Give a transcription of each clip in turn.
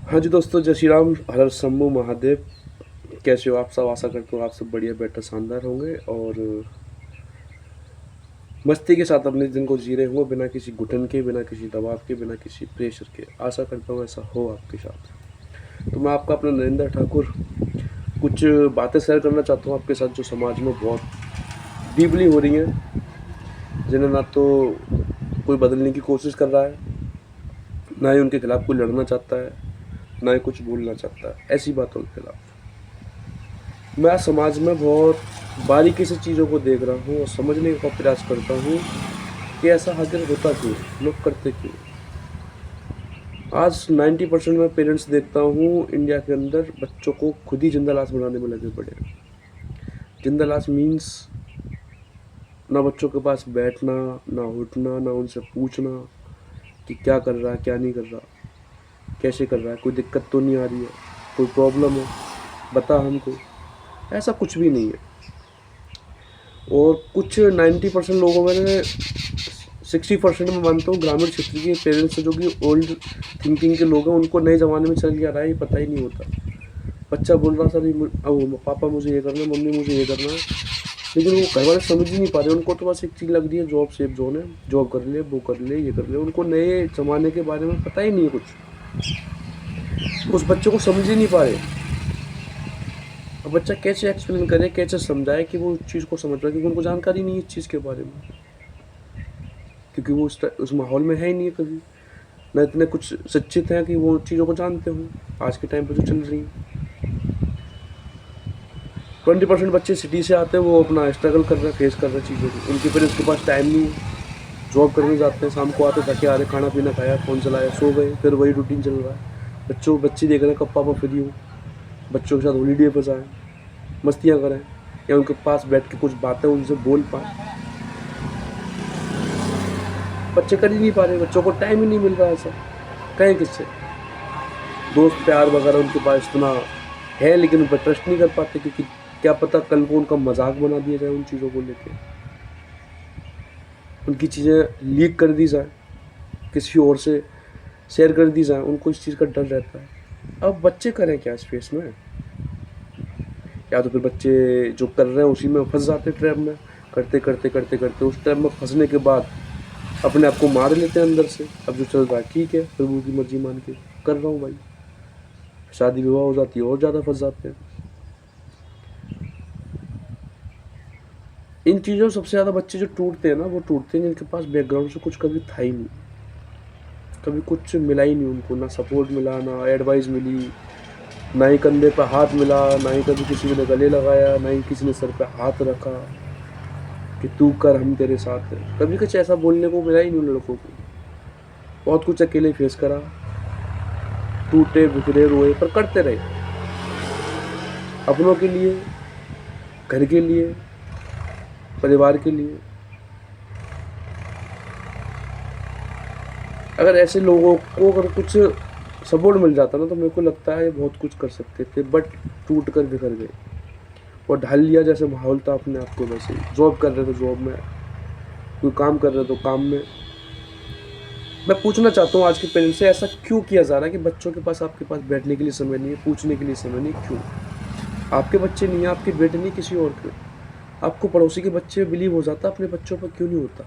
हाँ जी दोस्तों, जय श्री राम, हर हर शंभू महादेव। कैसे हो आप सब? आशा करता हूँ आप सब बढ़िया, बेटर, शानदार होंगे और मस्ती के साथ अपने दिन को जी रहे होंगे, बिना किसी घुटन के, बिना किसी दबाव के, बिना किसी प्रेशर के। आशा करता हूँ ऐसा हो आपके साथ। तो मैं आपका अपना नरेंद्र ठाकुर कुछ बातें शेयर करना चाहता हूँ आपके साथ, जो समाज में बहुत डीपली हो रही हैं, जिन्हें ना तो कोई बदलने की कोशिश कर रहा है, ना ही उनके खिलाफ कोई लड़ना चाहता है, ना ही कुछ बोलना चाहता है। ऐसी बातों के खिलाफ मैं आज समाज में बहुत बारीकी से चीज़ों को देख रहा हूँ और समझने का प्रयास करता हूँ कि ऐसा आखिर होता क्यों, लोग करते क्यों। आज 90% मैं पेरेंट्स देखता हूँ इंडिया के अंदर बच्चों को खुद ही जिंदा लाश बनाने में लगे पड़े हैं। जिंदा लाश मीन्स ना बच्चों के पास बैठना, ना उठना, ना उनसे पूछना कि क्या कर रहा है, क्या नहीं कर रहा, कैसे कर रहा है, कोई दिक्कत तो नहीं आ रही है, कोई प्रॉब्लम है बता हमको। ऐसा कुछ भी नहीं है। और कुछ 90% लोगों में, 60% में मानता हूँ, ग्रामीण क्षेत्र के पेरेंट्स जो कि ओल्ड थिंकिंग के लोग हैं, उनको नए ज़माने में चल गया रहा है, ये पता ही नहीं होता। बच्चा बोल रहा सर अब पापा मुझे ये करना है, मम्मी मुझे ये करना है, लेकिन वो घर वाले समझ ही नहीं पा रहे। उनको तो बस एक चीज़ लग रही है, जॉब सेफ जोन है, जॉब कर ले, वो कर ले, ये कर ले। उनको नए ज़माने के बारे में पता ही नहीं है कुछ। उस बच्चे को समझ ही नहीं पा रहे। अब बच्चा कैसे एक्सप्लेन करे, कैसे समझाए कि वो उस चीज़ को समझ पाए, क्योंकि उनको जानकारी नहीं है इस चीज़ के बारे में, क्योंकि वो उस माहौल में है ही नहीं है कभी। न इतने कुछ शिक्षित हैं कि वो चीज़ों को जानते हों आज के टाइम पे जो चल रही हैं। 20% बच्चे सिटी से आते हैं, वो अपना स्ट्रगल कर रहे हैं, फेस कर रहे हैं चीज़ों को। उनके पेरेंट्स के पास टाइम नहीं है, जॉब करने जाते हैं, शाम को आते थके आ रहे, खाना पीना खाया, फ़ोन चलाया, सो गए, फिर वही रूटीन चल रहा है। बच्चे देख रहे हैं कब पापा फ्री हो, बच्चों के साथ हॉलीडे पर जाएँ, मस्तियाँ करें, या उनके पास बैठ के कुछ बातें उनसे बोल पाएँ। बच्चे कर ही नहीं पा रहे, बच्चों को टाइम ही नहीं मिल रहा है। ऐसा कहें किससे? दोस्त प्यार वगैरह उनके पास इतना है, लेकिन उन पर ट्रस्ट नहीं कर पाते, क्योंकि क्या पता कल को उनका मजाक बना दिया जाए, उन चीज़ों को लेके उनकी चीज़ें लीक कर दी जाए, किसी और से शेयर कर दी जाए। उनको इस चीज़ का डर रहता है। अब बच्चे करें क्या इस फेस में? या तो फिर बच्चे जो कर रहे हैं उसी में फंस जाते, ट्रैप में, करते करते करते करते उस ट्रैप में फंसने के बाद अपने आप को मार लेते हैं अंदर से। अब जो चल रहा है ठीक है, प्रभु की मर्जी मान के कर रहा हूँ भाई, शादी विवाह हो जाती है और ज़्यादा फंस जाते हैं। इन चीज़ों सबसे ज़्यादा बच्चे जो टूटते हैं ना, वो टूटते हैं जिनके पास बैकग्राउंड से कुछ कभी था ही नहीं, कभी कुछ मिला ही नहीं उनको, ना सपोर्ट मिला, ना एडवाइस मिली, ना ही कंधे पर हाथ मिला, ना ही कभी किसी ने गले लगाया, ना ही किसी ने सर पे हाथ रखा कि तू कर, हम तेरे साथ हैं। कभी कुछ ऐसा बोलने को मिला ही नहीं उन लड़कों को। बहुत कुछ अकेले फेस करा, टूटे बिखरे रोए, पर करते रहे, अपनों के लिए, घर के लिए, परिवार के लिए। अगर ऐसे लोगों को अगर कुछ सपोर्ट मिल जाता ना, तो मेरे को लगता है बहुत कुछ कर सकते थे, बट टूट कर बिखर गए और ढाल लिया जैसे माहौल था अपने आप को वैसे ही। जॉब कर रहे थे जॉब में, कोई काम कर रहे तो काम में। मैं पूछना चाहता हूँ आज के पेरेंट्स से, ऐसा क्यों किया जा रहा है कि बच्चों के पास, आपके पास बैठने के लिए समय नहीं है, पूछने के लिए समय नहीं? क्यों? आपके बच्चे नहीं है, आपके बेटे नहीं, किसी और के। आपको पड़ोसी के बच्चे बिलीव हो जाता, अपने बच्चों पर क्यों नहीं होता?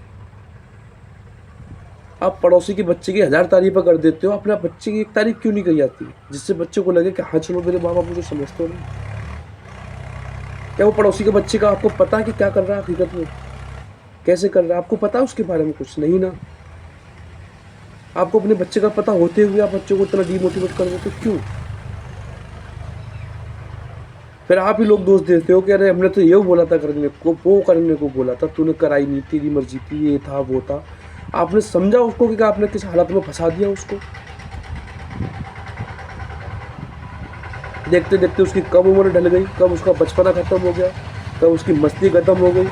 आप पड़ोसी के बच्चे की 1000 तारीफ़ें कर देते हो, अपने बच्चे की एक तारीफ क्यों नहीं कही जाती, जिससे बच्चे को लगे कि हाँ चलो मेरे माँ बाप मुझे समझते हो नहीं। क्या वो पड़ोसी के बच्चे का आपको पता है कि क्या कर रहा है हकीकत में, कैसे कर रहा है? आपको पता है उसके बारे में कुछ नहीं ना। आपको अपने बच्चे का पता होते हुए आप बच्चों को इतना डीमोटिवेट कर देते हो, क्यों? फिर आप ही लोग दोष देते हो कि अरे हमने तो ये बोला था करने को, वो करने को बोला था, तूने कराई नहीं, तेरी मर्जी थी, ये था वो था। आपने समझा उसको कि आपने किस हालत में फंसा दिया उसको? देखते देखते उसकी कब उम्र ढल गई, कब उसका बचपना खत्म हो गया, कब उसकी मस्ती खत्म हो गई।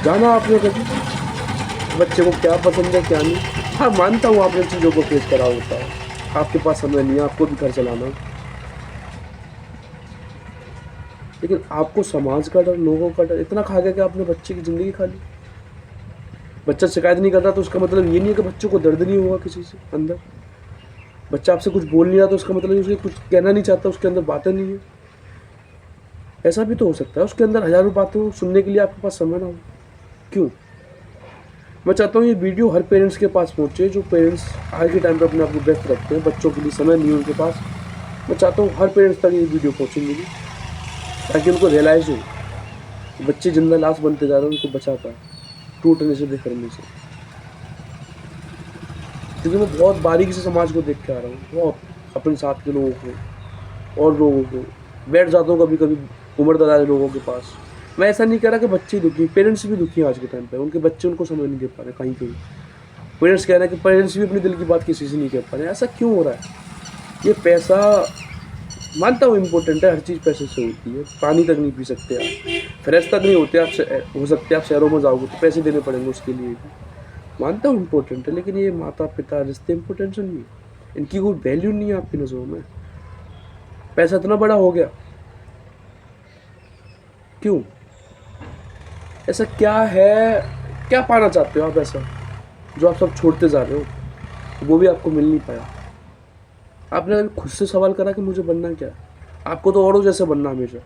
जाना आपने कभी बच्चे को क्या पसंद है क्या नहीं? हाँ मानता हूँ आपने चीज़ों को फेस करा होता है, आपके पास समय नहीं है, आपको भी घर चलाना है, लेकिन आपको समाज का डर, लोगों का डर इतना खा गया कि आपने बच्चे की ज़िंदगी खा ली। बच्चा शिकायत नहीं कर रहा तो उसका मतलब ये नहीं है कि बच्चों को दर्द नहीं होगा किसी से अंदर। बच्चा आपसे कुछ बोल नहीं रहा तो उसका मतलब है उसके कुछ कहना नहीं चाहता, उसके अंदर बातें नहीं है। ऐसा भी तो हो सकता है उसके अंदर हज़ारों बातें हो, सुनने के लिए आपके पास समय ना हो। क्यों? मैं चाहता हूँ ये वीडियो हर पेरेंट्स के पास पहुँचे, जो पेरेंट्स आज के टाइम पे अपने आप को व्यस्त रखते हैं, बच्चों के लिए समय नहीं है उनके पास। मैं चाहता हूँ हर पेरेंट्स तक ये वीडियो पहुँचे मेरी, ताकि उनको रियलाइज़ हो बच्चे जिंदा लाश बनते जा रहे हैं, उनको बचा पाए टूटने से, बिखरने से। क्योंकि मैं बहुत बारीकी से समाज को देख के आ रहा हूँ, बहुत अपने साथ के लोगों को और लोगों को। बैठ जाता हूँ कभी कभी उम्र दराज लोगों के पास। मैं ऐसा नहीं कह रहा कि बच्चे दुखी, पेरेंट्स भी दुखी हैं आज के टाइम पे, उनके बच्चे उनको समझ नहीं दे पा रहे कहीं कहीं। पेरेंट्स कह रहे हैं कि पेरेंट्स भी अपने दिल की बात किसी से नहीं कह पा रहे। ऐसा क्यों हो रहा है? ये पैसा, मानता हूँ इम्पोर्टेंट है, हर चीज़ पैसे से होती है। पानी तक नहीं पी सकते आप, फ्रेश तक नहीं होते आप, हो सकते आप शहरों में जाओगे तो पैसे देने पड़ेंगे उसके लिए भी। मानता हूँ इम्पोर्टेंट है, लेकिन ये माता पिता रिश्ते इम्पोर्टेंट नहीं है, इनकी कोई वैल्यू नहीं है आपकी नज़रों में। पैसा इतना बड़ा हो गया, क्यों? ऐसा क्या है, क्या पाना चाहते हो आप ऐसा जो आप सब छोड़ते जा रहे हो, वो भी आपको मिल नहीं पाया? आपने कभी खुद से सवाल करा कि मुझे बनना क्या है? आपको तो औरों जैसे बनना हमेशा,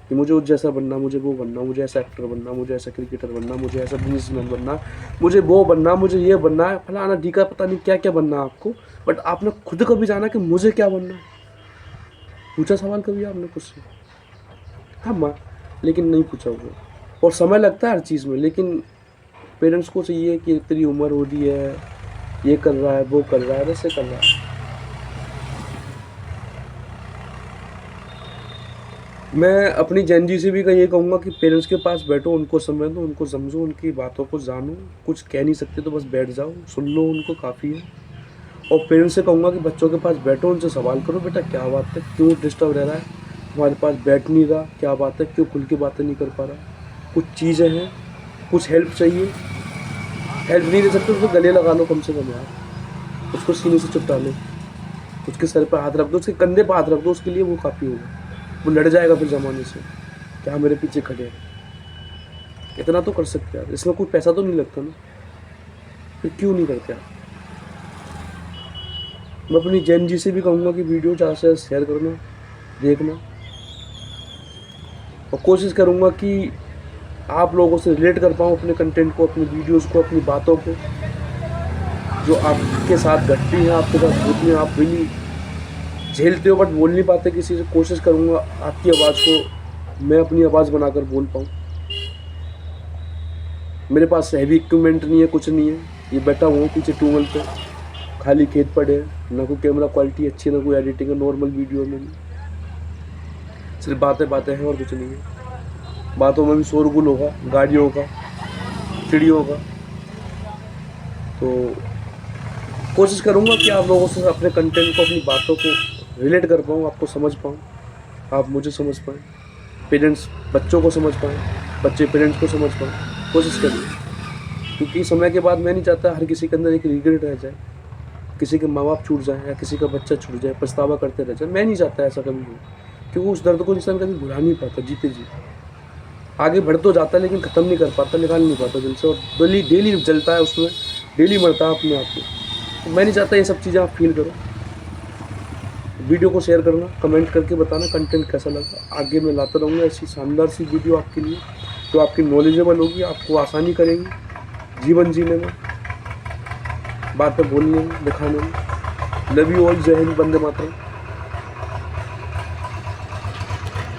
कि मुझे उस जैसा बनना, मुझे वो बनना, मुझे ऐसा एक्टर बनना, मुझे ऐसा क्रिकेटर बनना, मुझे ऐसा बिजनेसमैन बनना, मुझे वो बनना, मुझे ये बनना है, फलाना ढीका, पता नहीं क्या क्या बनना है आपको। बट आपने खुद कभी जाना कि मुझे क्या बनना है? पूछा सवाल कभी आपने खुद से? हाँ माँ, लेकिन नहीं पूछा हुआ। और समय लगता है हर चीज़ में, लेकिन पेरेंट्स को चाहिए कि तेरी उम्र हो रही है, ये कर रहा है, वो कर रहा है, वैसे कर रहा है। मैं अपनी जेन जी से भी ये कहूँगा कि पेरेंट्स के पास बैठो, उनको समय दो, उनको समझो, उनकी बातों को जानो। कुछ कह नहीं सकते तो बस बैठ जाओ, सुन लो उनको, काफ़ी है। और पेरेंट्स से कहूँगा कि बच्चों के पास बैठो, उनसे सवाल करो, बेटा क्या बात है, क्यों डिस्टर्ब रह रहा है, तुम्हारे पास बैठ नहीं रहा, क्या बात है, क्यों खुल के बातें नहीं कर पा रहा? कुछ चीज़ें हैं, कुछ हेल्प चाहिए, हेल्प नहीं दे सकते उसको गले लगा लो कम से कम यार, उसको सीने से चुपटा लो, उसके सर पर हाथ रख दो, उसके कंधे पर हाथ रख दो, उसके लिए वो काफ़ी होगा। वो लड़ जाएगा फिर ज़माने से, क्या मेरे पीछे खड़े हैं। इतना तो कर सकते यार, इसमें कोई पैसा तो नहीं लगता ना, फिर क्यों नहीं करते आप? मैं अपनी जेन जी से भी कहूँगा कि वीडियो ज़्यादा से ज़्यादा शेयर करना, देखना, और कोशिश करूँगा कि आप लोगों से रिलेट कर पाऊँ अपने कंटेंट को, अपनी वीडियोस को, अपनी बातों को, जो आपके साथ घटती हैं, आपके साथ होती हैं, आप रियली झेलते हो बट बोल नहीं पाते किसी से। कोशिश करूँगा आपकी आवाज़ को मैं अपनी आवाज़ बनाकर बोल पाऊँ। मेरे पास हैवी इक्विपमेंट नहीं है, कुछ नहीं है, ये बैठा हुआ हूँ पीछे ट्यूबवेल पे, खाली खेत पड़े हैं, ना कोई कैमरा क्वालिटी अच्छी, ना कोई एडिटिंग है, नॉर्मल वीडियो में सिर्फ बातें बातें हैं और कुछ नहीं है। बातों में भी शोरगुल होगा, गाड़ियों का, चिड़ियों का। तो कोशिश करूँगा कि आप लोगों से अपने कंटेंट को, अपनी बातों को रिलेट कर पाऊँ, आपको समझ पाऊँ, आप मुझे समझ पाएँ, पेरेंट्स बच्चों को समझ पाएँ, बच्चे पेरेंट्स को समझ पाएँ। कोशिश करिए, क्योंकि समय के बाद मैं नहीं चाहता हर किसी के अंदर एक रिग्रेट रह जाए, किसी के माँ बाप छूट जाए या किसी का बच्चा छूट जाए, पछतावा करते रह जाए। मैं नहीं चाहता ऐसा कभी हो, क्योंकि उस दर्द को इंसान कभी भुला नहीं पाता जीते जी। आगे बढ़ तो जाता है लेकिन ख़त्म नहीं कर पाता, निकाल नहीं पाता दिल से, और डेली डेली जलता है उसमें, डेली मरता है अपने आप को। तो मैं नहीं चाहता ये सब चीज़ें आप फील करो। वीडियो को शेयर करना, कमेंट करके बताना कंटेंट कैसा लगा। आगे मैं लाता रहूँगा ऐसी शानदार सी वीडियो आपके लिए, जो आपकी नॉलेजेबल होगी, आपको आसानी करेंगी जीवन जीने में, बातें बोलने में, दिखाने में। लव यू ऑल, जय हिंद, वंदे मातरम।